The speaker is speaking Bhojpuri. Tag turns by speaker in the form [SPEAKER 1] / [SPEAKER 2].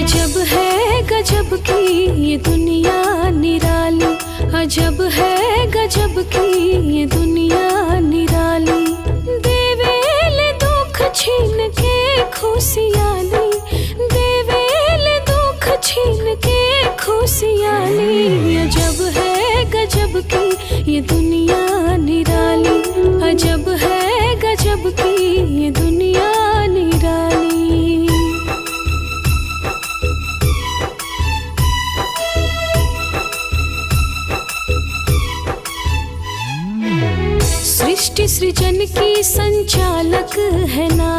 [SPEAKER 1] अजब है गजब की ये दुनिया निराली, अजब है गजब की ये दुनिया निराली। देवेल दुख छीन के खुशियाली, देवेल दुख छीन के खुशियाली। अजब है गजब की ये दुनिया निराली, अजब है गजब की ये दुनिया निराली। सृष्टि सृजन की संचालक है ना,